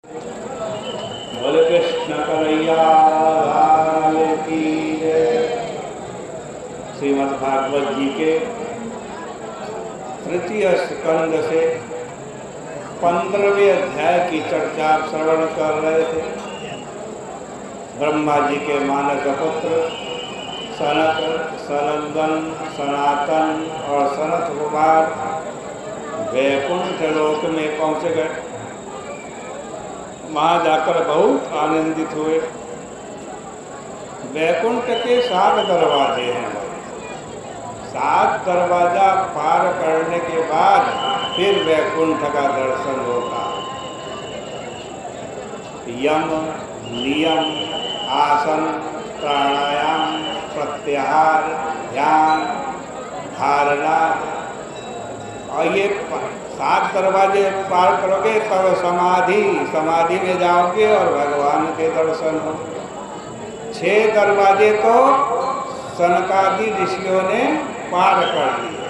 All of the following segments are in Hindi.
बोले कृष्ण कन्हैया लाल की जय। श्रीमद् भागवत जी के तृतीय स्कंद से 15वें अध्याय की चर्चा श्रवण कर रहे थे। ब्रह्मा जी के मानस पुत्र सनक, सनंदन, सनातन और सनत कुमार वैकुंठ लोक में पहुंच गए। वहाँ जाकर बहुत आनंदित हुए। वैकुंठ के 7 दरवाजे हैं। 7 दरवाजा पार करने के बाद फिर वैकुंठ का दर्शन होता है। यम, नियम, आसन, प्राणायाम, प्रत्याहार, ध्यान, धारणा और ये 7 दरवाजे पार करोगे तब समाधि में जाओगे और भगवान के दर्शन हो। 6 दरवाजे तो सनकादि ऋषियों ने पार कर लिए।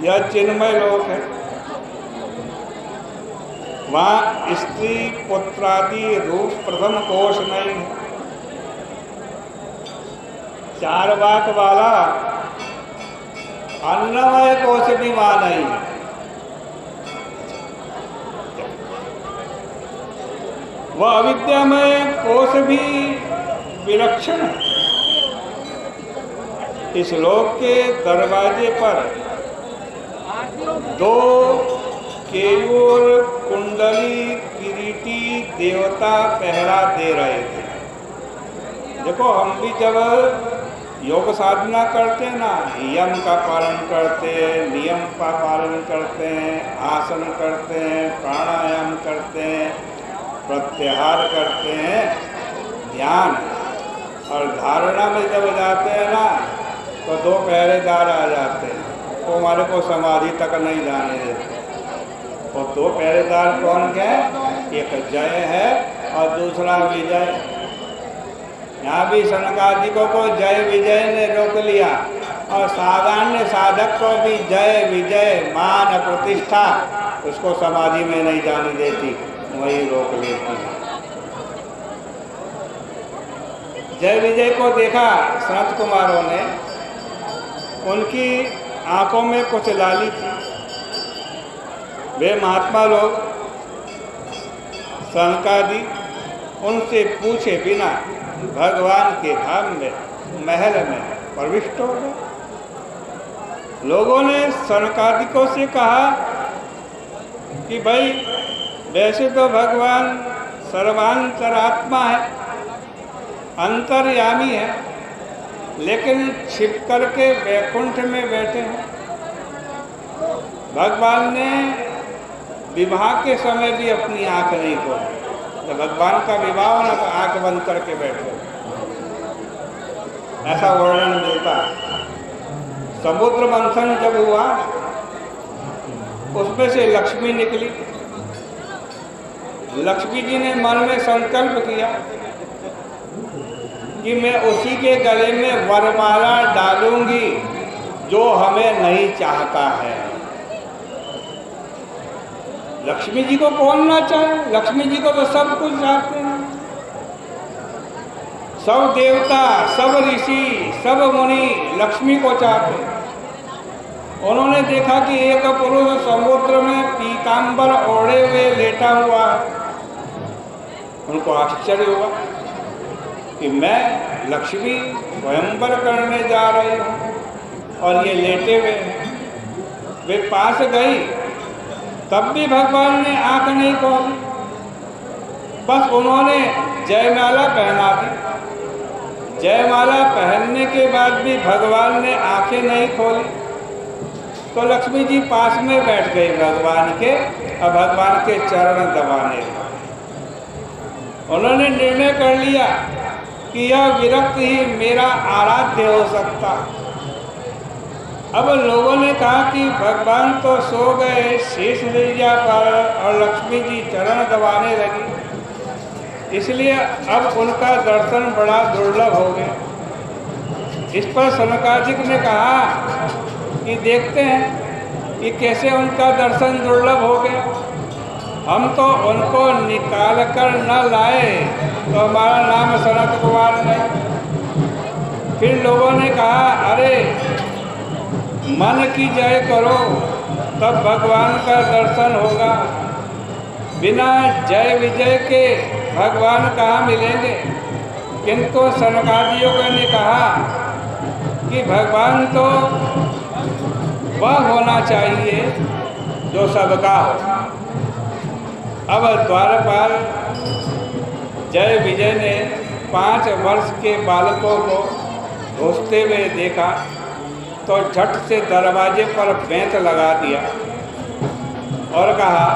यह चिन्मय लोक है। वहाँ स्त्री पुत्रादि रूप प्रथम कोश नहीं है। 4 वाक वाला अन्नमय कोश भी वहाँ नहीं है। वह अविद्यामय कोश भी विलक्षण है। इस लोक के दरवाजे पर 2 केयूर कुंडली किरीटी देवता पहरा दे रहे थे। देखो, हम भी जब योग साधना करते हैं ना, यम का पालन करते हैं, नियम का पालन करते हैं, आसन करते हैं, प्राणायाम करते हैं, प्रत्याहार करते हैं, ध्यान और धारणा में जब जाते हैं ना तो 2 पहरेदार आ जाते हैं। तो हमारे को समाधि तक नहीं जाने देते। और 2 पहरेदार कौन के? एक जय है और दूसरा विजय। यहाँ भी सनकादिकों को जय विजय ने रोक लिया और साधारण साधक को भी जय विजय मान प्रतिष्ठा उसको समाधि में नहीं जाने देती, वही रोक लेती है। जय विजय को देखा सनत कुमारों ने, उनकी आंखों में कुछ लाली थी। वे महात्मा लोग सनकादि उनसे पूछे बिना भगवान के धाम में महल में प्रविष्ट हो गए। लोगों ने सनकादिकों से कहा कि भाई, वैसे तो भगवान सर्वांतरात्मा है, अंतर्यामी है, लेकिन छिप करके वैकुंठ में बैठे हैं। भगवान ने विवाह के समय भी अपनी आंख नहीं खोली। जब भगवान का विवाह होना तो आंख बंद करके बैठे, ऐसा वर्णन मिलता है। समुद्र मंथन जब हुआ उसमें से लक्ष्मी निकली। लक्ष्मी जी ने मन में संकल्प किया कि मैं उसी के गले में वरमाला डालूंगी जो हमें नहीं चाहता है। लक्ष्मी जी को कौन ना चाहे? लक्ष्मी जी को तो सब कुछ चाहते हैं। सब देवता, सब ऋषि, सब मुनि लक्ष्मी को चाहते हैं। उन्होंने देखा कि एक पुरुष समुद्र में पीतांबर ओढ़े हुए लेटा हुआ है। उनको आश्चर्य हुआ कि मैं लक्ष्मी स्वयंवर करने जा रही हूँ और ये लेटे हुए हैं। वे पास गई, तब भी भगवान ने आंख नहीं खोली। बस उन्होंने जयमाला पहना दी। जयमाला पहनने के बाद भी भगवान ने आंखें नहीं खोली। तो लक्ष्मी जी पास में बैठ गई भगवान के और भगवान के चरण दबाने लगे। उन्होंने निर्णय कर लिया कि यह विरक्त ही मेरा आराध्य हो सकता। अब लोगों ने कहा कि भगवान तो सो गए शीश नैया पर और लक्ष्मी जी चरण दबाने लगी, इसलिए अब उनका दर्शन बड़ा दुर्लभ हो गया। इस पर सनकादिक ने कहा कि देखते हैं कि कैसे उनका दर्शन दुर्लभ हो गया। हम तो उनको निकाल कर न लाए तो हमारा नाम सनत कुमार नहीं। फिर लोगों ने कहा, अरे मन की जय करो तब भगवान का दर्शन होगा, बिना जय विजय के भगवान कहाँ मिलेंगे। किंतु सनकादियों ने कहा कि भगवान तो वह होना चाहिए जो सबका हो। अब द्वारपाल जय विजय ने 5 वर्ष के बालकों को घुसते हुए देखा तो झट से दरवाजे पर बेंत लगा दिया और कहा,